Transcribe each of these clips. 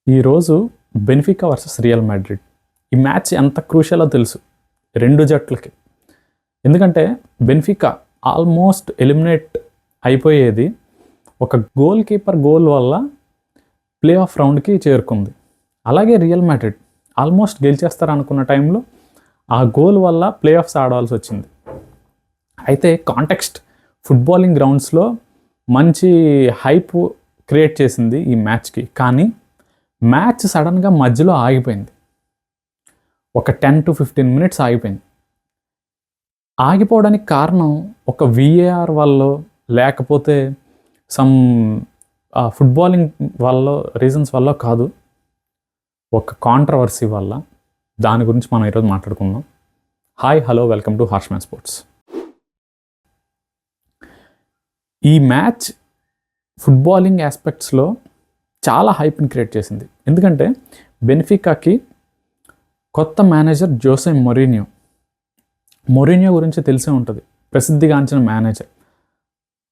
ఈరోజు బెనిఫికా versus real Madrid. ఈ match ఎంత క్రూషియలో తెలుసు రెండు జట్లకి. ఎందుకంటే బెనిఫికా ఆల్మోస్ట్ ఎలిమినేట్ అయిపోయేది ఒక గోల్ కీపర్ గోల్ వల్ల ప్లే ఆఫ్ రౌండ్కి చేరుకుంది. అలాగే రియల్ మాడ్రిడ్ ఆల్మోస్ట్ గెలిచేస్తారు అనుకున్న టైంలో ఆ గోల్ వల్ల ప్లే ఆఫ్స్ ఆడాల్సి వచ్చింది. అయితే కాంటెక్స్ట్ ఫుట్బాలింగ్ గ్రౌండ్స్లో మంచి హైప్ క్రియేట్ చేసింది ఈ మ్యాచ్కి. కానీ మ్యాచ్ సడన్గా మధ్యలో ఆగిపోయింది. ఒక 10 to 15 minutes ఆగిపోయింది. ఆగిపోవడానికి కారణం ఒక VAR వల్ల లేకపోతే సమ్ ఫుట్బాలింగ్ వల్ల రీజన్స్ వల్ల కాదు, ఒక కాంట్రవర్సీ వల్ల. దాని గురించి మనం ఈరోజు మాట్లాడుకుందాం. హాయ్, హలో, వెల్కమ్ టు హార్ష్మ్యాన్ స్పోర్ట్స్. ఈ మ్యాచ్ ఫుట్బాలింగ్ ఆస్పెక్ట్స్లో చాలా హైప్ని క్రియేట్ చేసింది. ఎందుకంటే బెనిఫికాకి కొత్త మేనేజర్ జోసే మొరీనియో గురించి తెలిసే ఉంటుంది. ప్రసిద్ధిగాంచిన మేనేజర్.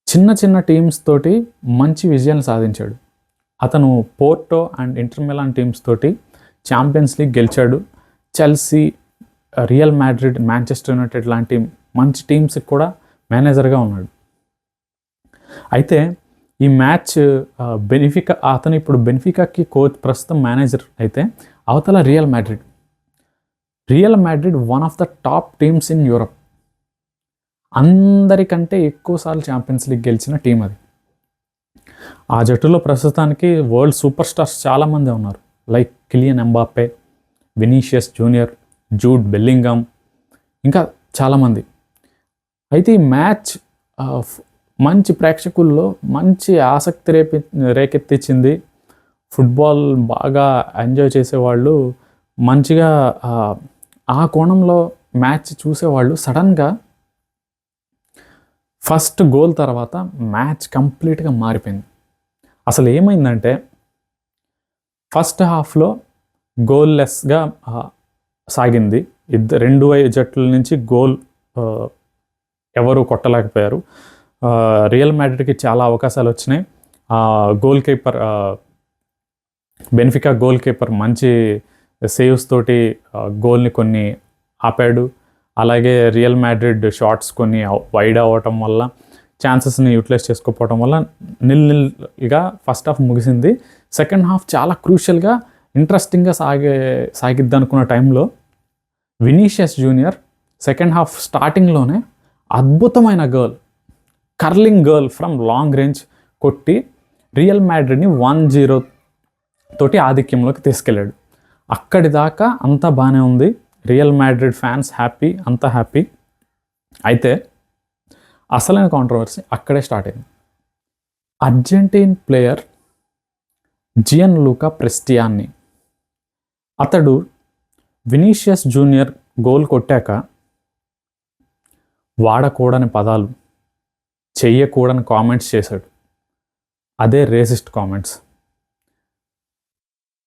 చిన్న చిన్న టీమ్స్ తోటి మంచి విజయాలు సాధించాడు. అతను Porto and Inter Milan teams తోటి ఛాంపియన్స్ లీగ్ గెలిచాడు. Chelsea, Real Madrid, Manchester United లాంటి మంచి టీమ్స్కి కూడా మేనేజర్గా ఉన్నాడు. అయితే ఈ మ్యాచ్ అతను ఇప్పుడు బెనిఫికాకి కోచ్, ప్రస్తుతం మేనేజర్. అయితే అవతల real Madrid one of the top teams in Europe. అందరికంటే ఎక్కువసార్లు ఛాంపియన్స్ లీగ్ గెలిచిన టీం అది. ఆ జట్టులో ప్రస్తుతానికి వరల్డ్ సూపర్ స్టార్స్ చాలామంది ఉన్నారు. Like Kylian Mbappe, Vinicius junior, Jude Bellingham, ఇంకా చాలామంది. అయితే ఈ మ్యాచ్ మంచి ప్రేక్షకుల్లో మంచి ఆసక్తి రేకెత్తించింది. ఫుట్బాల్ బాగా ఎంజాయ్ చేసేవాళ్ళు, మంచిగా ఆ కోణంలో మ్యాచ్ చూసేవాళ్ళు. సడన్గా ఫస్ట్ గోల్ తర్వాత మ్యాచ్ కంప్లీట్గా మారిపోయింది. అసలు ఏమైందంటే ఫస్ట్ హాఫ్లో గోల్లెస్గా సాగింది. రెండు జట్ల నుంచి గోల్ ఎవరు కొట్టలేకపోయారు. రియల్ మాడ్రిడ్కి చాలా అవకాశాలు వచ్చినాయి. గోల్ కీపర్, బెనిఫికా గోల్ కీపర్ మంచి సేవ్స్ తోటి గోల్ని కొన్ని ఆపాడు. అలాగే రియల్ మాడ్రిడ్ షాట్స్ కొన్ని వైడ్ అవ్వటం వల్ల, ఛాన్సెస్ని యూటిలైజ్ చేసుకోకపోవడం వల్ల 0-0గా ఫస్ట్ హాఫ్ ముగిసింది. సెకండ్ హాఫ్ చాలా క్రూషియల్గా, ఇంట్రెస్టింగ్గా సాగిద్ది అనుకున్న టైంలో వినీషియస్ జూనియర్ సెకండ్ హాఫ్ స్టార్టింగ్లోనే అద్భుతమైన curling girl from long range కొట్టి రియల్ మాడ్రిడ్ని 1-0 తోటి ఆధిక్యంలోకి తీసుకెళ్ళాడు. అక్కడి దాకా అంతా బాగానే ఉంది. రియల్ మాడ్రిడ్ ఫ్యాన్స్ హ్యాపీ, అంతా హ్యాపీ. అయితే అసలైన కాంట్రవర్సీ అక్కడే స్టార్ట్ అయింది. అర్జెంటీన్ ప్లేయర్ జియన్ లూకా ప్రెస్టియాన్ని, అతడు వినీషియస్ జూనియర్ గోల్ కొట్టాక వాడకూడని పదాలు, చెయ్యకూడని కామెంట్స్ చేశాడు. అదే రేసిస్ట్ కామెంట్స్.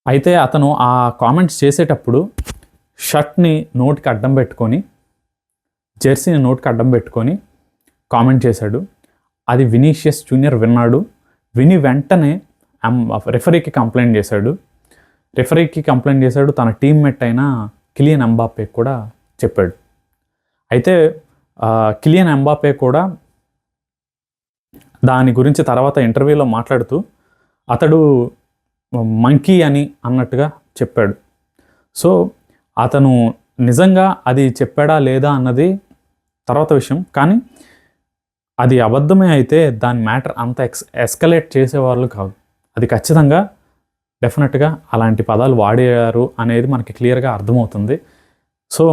అయితే అతను ఆ కామెంట్స్ చేసేటప్పుడు షర్ట్ని నోటికి అడ్డం పెట్టుకొని, జెర్సీని నోటికి అడ్డం పెట్టుకొని కామెంట్ చేశాడు. అది వినీషియస్ జూనియర్ విన్నాడు. విని వెంటనే రెఫరీకి కంప్లైంట్ చేశాడు. తన టీమ్మేట్ అయిన కిలియన్ ఎంబాపే కూడా చెప్పాడు. అయితే కిలియన్ ఎంబాపే కూడా దాని గురించి తర్వాత ఇంటర్వ్యూలో మాట్లాడుతూ అతడు మంకీ అని అన్నట్టుగా చెప్పాడు. సో అతను నిజంగా అది చెప్పాడా లేదా అన్నది తర్వాత విషయం. కానీ అది అబద్ధమే అయితే దాని మ్యాటర్ అంత ఎస్కలేట్ చేసేవాళ్ళు కాదు. అది ఖచ్చితంగా డెఫినెట్గా అలాంటి పదాలు వాడారు అనేది మనకి క్లియర్గా అర్థమవుతుంది. సో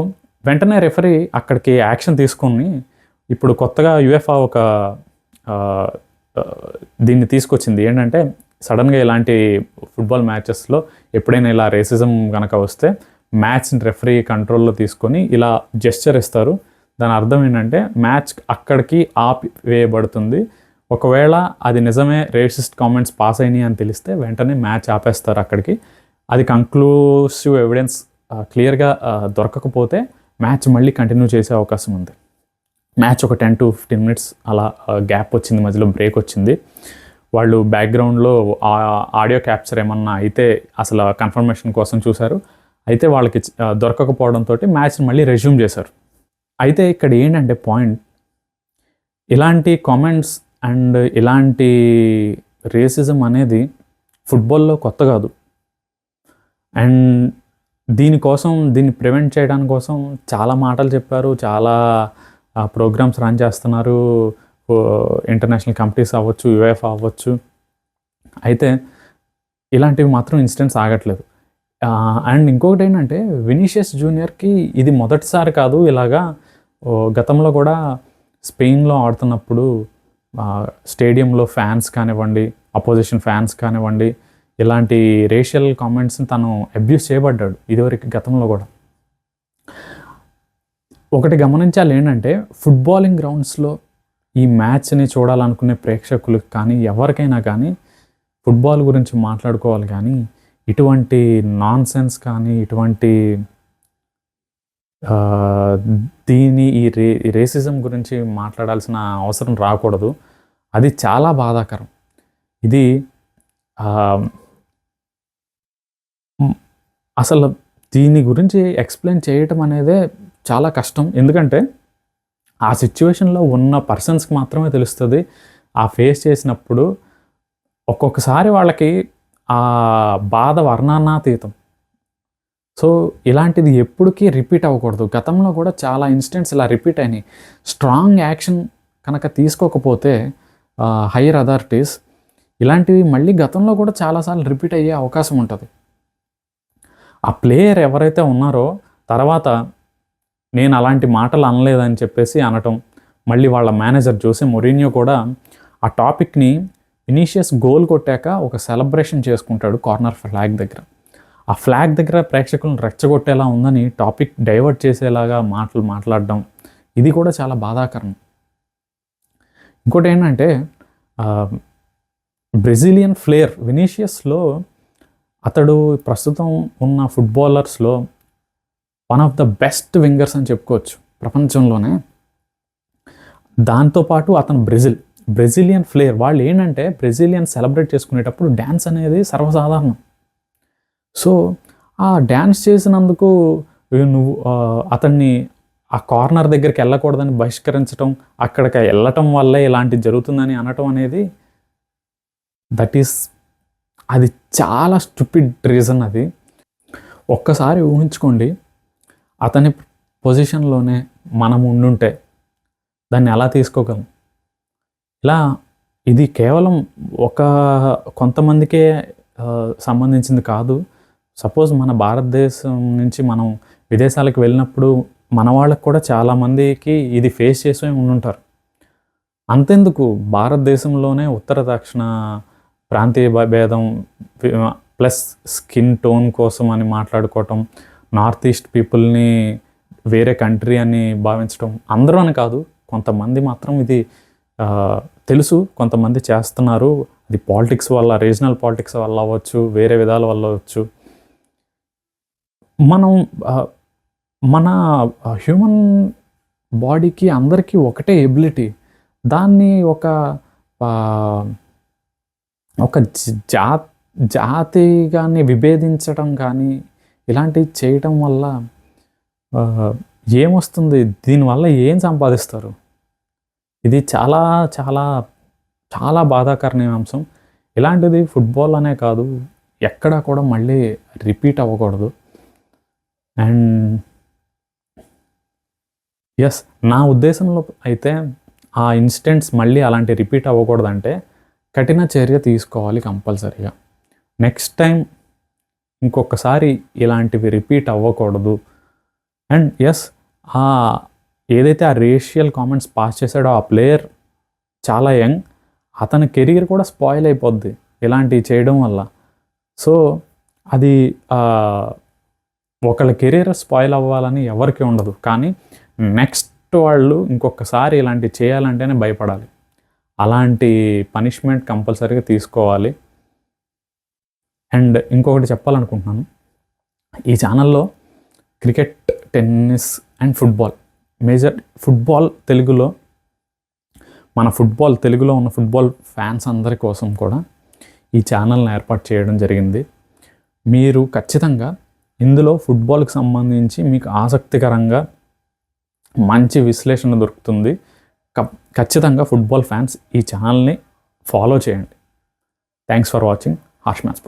వెంటనే రెఫరీ అక్కడికి యాక్షన్ తీసుకొని ఇప్పుడు కొత్తగా యుఎఫా ఒక దీన్ని తీసుకొచ్చింది. ఏంటంటే సడన్గా ఇలాంటి ఫుట్బాల్ మ్యాచెస్లో ఎప్పుడైనా ఇలా రేసిజం కనుక వస్తే మ్యాచ్ని రెఫరీ కంట్రోల్లో తీసుకొని ఇలా జెస్చర్ ఇస్తారు. దాని అర్థం ఏంటంటే మ్యాచ్ అక్కడికి ఆపివేయబడుతుంది. ఒకవేళ అది నిజమే రేసిస్ట్ కామెంట్స్ పాస్ అయినాయి అని తెలిస్తే వెంటనే మ్యాచ్ ఆపేస్తారు అక్కడికి. అది కంక్లూసివ్ ఎవిడెన్స్ క్లియర్గా దొరకకపోతే మ్యాచ్ మళ్ళీ కంటిన్యూ చేసే అవకాశం ఉంది. మ్యాచ్ ఒక 10 to 15 minutes అలా గ్యాప్ వచ్చింది, మధ్యలో బ్రేక్ వచ్చింది. వాళ్ళు బ్యాక్గ్రౌండ్లో ఆడియో క్యాప్చర్ ఏమన్నా అయితే అసలు కన్ఫర్మేషన్ కోసం చూశారు. అయితే వాళ్ళకి దొరకకపోవడంతో మ్యాచ్ని మళ్ళీ రెజ్యూమ్ చేశారు. అయితే ఇక్కడ ఏంటంటే పాయింట్, ఇలాంటి కామెంట్స్ అండ్ ఇలాంటి రేసిజం అనేది ఫుట్బాల్లో కొత్త కాదు. అండ్ దీన్ని ప్రివెంట్ చేయడానికి కోసం చాలా మాటలు చెప్పారు, చాలా ప్రోగ్రామ్స్ రన్ చేస్తున్నారు, ఇంటర్నేషనల్ కమిటీస్ అవ్వచ్చు, యుఎఫ్ఏ అవ్వచ్చు. అయితే ఇలాంటివి మాత్రం ఇన్సిడెంట్స్ ఆగట్లేదు. అండ్ ఇంకొకటి ఏంటంటే, వినీషియస్ జూనియర్కి ఇది మొదటిసారి కాదు. ఇలాగా గతంలో కూడా స్పెయిన్లో ఆడుతున్నప్పుడు స్టేడియంలో ఫ్యాన్స్ కానివ్వండి, అపోజిషన్ ఫ్యాన్స్ కానివ్వండి, ఇలాంటి రేషియల్ కామెంట్స్ని తను అబ్యూస్ చేయబడ్డాడు ఇదివరకు గతంలో కూడా. ఒకటి గమనించాలి ఏంటంటే, ఫుట్బాలింగ్ గ్రౌండ్స్లో ఈ మ్యాచ్ని చూడాలనుకునే ప్రేక్షకులకు కానీ ఎవరికైనా కానీ ఫుట్బాల్ గురించి మాట్లాడుకోవాలి కానీ ఇటువంటి నాన్ సెన్స్ కానీ ఇటువంటి ఈ రేసిజం గురించి మాట్లాడాల్సిన అవసరం రాకూడదు. అది చాలా బాధాకరం. ఇది అసలు దీని గురించి ఎక్స్ప్లెయిన్ చేయటం అనేదే చాలా కష్టం. ఎందుకంటే ఆ సిచ్యువేషన్లో ఉన్న పర్సన్స్కి మాత్రమే తెలుస్తుంది. ఆ ఫేస్ చేసినప్పుడు ఒక్కొక్కసారి వాళ్ళకి ఆ బాధ వర్ణనాతీతం. సో ఇలాంటిది ఎప్పటికీ రిపీట్ అవ్వకూడదు. గతంలో కూడా చాలా ఇన్సిడెంట్స్ ఇలా రిపీట్ అయినాయి. స్ట్రాంగ్ యాక్షన్ కనుక తీసుకోకపోతే హైయర్ అథారిటీస్, ఇలాంటివి మళ్ళీ గతంలో కూడా చాలాసార్లు రిపీట్ అయ్యే అవకాశం ఉంటుంది. ఆ ప్లేయర్ ఎవరైతే ఉన్నారో తర్వాత నేను అలాంటి మాటలు అనలేదని చెప్పేసి అనటం, మళ్ళీ వాళ్ళ మేనేజర్ జోసే మొరీనియో కూడా ఆ టాపిక్ని వినీషియస్ గోల్ కొట్టాక ఒక సెలబ్రేషన్ చేసుకుంటాడు కార్నర్ ఫ్లాగ్ దగ్గర. ఆ ఫ్లాగ్ దగ్గర ప్రేక్షకులను రెచ్చగొట్టేలా ఉందని టాపిక్ డైవర్ట్ చేసేలాగా మాట్లాడడం, ఇది కూడా చాలా బాధాకరం. ఇంకోటి ఏంటంటే, బ్రెజిలియన్ ఫ్లేయర్ వినీషియస్లో అతడు ప్రస్తుతం ఉన్న ఫుట్బాలర్స్లో one of the best wingers అని చెప్పుకోవచ్చు ప్రపంచంలోనే. దాంతోపాటు అతను బ్రెజిలియన్ ఫ్లేయర్. వాళ్ళు ఏంటంటే బ్రెజిలియన్ సెలబ్రేట్ చేసుకునేటప్పుడు డ్యాన్స్ అనేది సర్వసాధారణం. సో ఆ డ్యాన్స్ చేసినందుకు నువ్వు అతన్ని ఆ కార్నర్ దగ్గరికి వెళ్ళకూడదని బహిష్కరించడం, అక్కడికి వెళ్ళటం వల్లే ఇలాంటిది జరుగుతుందని అనటం అనేది అది చాలా స్టూపిడ్ రీజన్. అది ఒక్కసారి ఊహించుకోండి, అతని పొజిషన్లోనే మనం ఉండుంటే దాన్ని ఎలా తీసుకోగలం? ఇది కేవలం కొంతమందికే సంబంధించింది కాదు. సపోజ్ మన భారతదేశం నుంచి మనం విదేశాలకు వెళ్ళినప్పుడు మన వాళ్ళకు కూడా చాలామందికి ఇది ఫేస్ చేసే ఉండుంటారు. అంతెందుకు, భారతదేశంలోనే ఉత్తర దక్షిణ ప్రాంతీయ భేదం ప్లస్ స్కిన్ టోన్ కోసం అని మాట్లాడుకోవటం, నార్త్ ఈస్ట్ పీపుల్ని వేరే కంట్రీ అని భావించడం, అందరూ అని కాదు, కొంతమంది మాత్రం ఇది తెలుసు, కొంతమంది చేస్తున్నారు. అది పాలిటిక్స్ వల్ల, రీజనల్ పాలిటిక్స్ వల్ల అవ్వచ్చు, వేరే విధాల వల్ల అవ్వచ్చు. మన హ్యూమన్ బాడీకి అందరికీ ఒకటే ఎబిలిటీ. దాన్ని ఒక జాతిగాని విభేదించడం కానీ ఇలాంటివి చేయటం వల్ల ఏమొస్తుంది? దీనివల్ల ఏం సంపాదిస్తారు? ఇది చాలా చాలా చాలా బాధాకరమైన అంశం. ఇలాంటిది ఫుట్బాల్ అనే కాదు, ఎక్కడా కూడా మళ్ళీ రిపీట్ అవ్వకూడదు. అండ్ ఎస్, నా ఉద్దేశంలో అయితే ఆ ఇన్సిడెంట్స్ మళ్ళీ అలాంటి రిపీట్ అవ్వకూడదంటే కఠిన చర్య తీసుకోవాలి కంపల్సరీగా. నెక్స్ట్ టైం ఇంకొకసారి ఇలాంటివి రిపీట్ అవ్వకూడదు. అండ్ ఎస్, ఏదైతే ఆ రేషియల్ కామెంట్స్ పాస్ చేశాడో ఆ ప్లేయర్ చాలా యంగ్, అతని కెరీర్ కూడా స్పాయిల్ అయిపోద్ది ఇలాంటివి చేయడం వల్ల. సో అది ఒకళ్ళ కెరీర్ స్పాయిల్ అవ్వాలని ఎవరికి ఉండదు, కానీ నెక్స్ట్ వాళ్ళు ఇంకొకసారి ఇలాంటివి చేయాలంటేనే భయపడాలి. అలాంటి పనిష్మెంట్ కంపల్సరీగా తీసుకోవాలి. అండ్ ఇంకొకటి చెప్పాలనుకుంటున్నాను, ఈ ఛానల్లో cricket, tennis and football, football తెలుగులో మన ఫుట్బాల్, తెలుగులో ఉన్న ఫుట్బాల్ ఫ్యాన్స్ అందరి కోసం కూడా ఈ ఛానల్ని ఏర్పాటు చేయడం జరిగింది. మీరు ఖచ్చితంగా ఇందులో ఫుట్బాల్కి సంబంధించి మీకు ఆసక్తికరంగా మంచి విశ్లేషణ దొరుకుతుంది. ఖచ్చితంగా ఫుట్బాల్ ఫ్యాన్స్ ఈ ఛానల్ని ఫాలో చేయండి. Thanks for watching harsh match.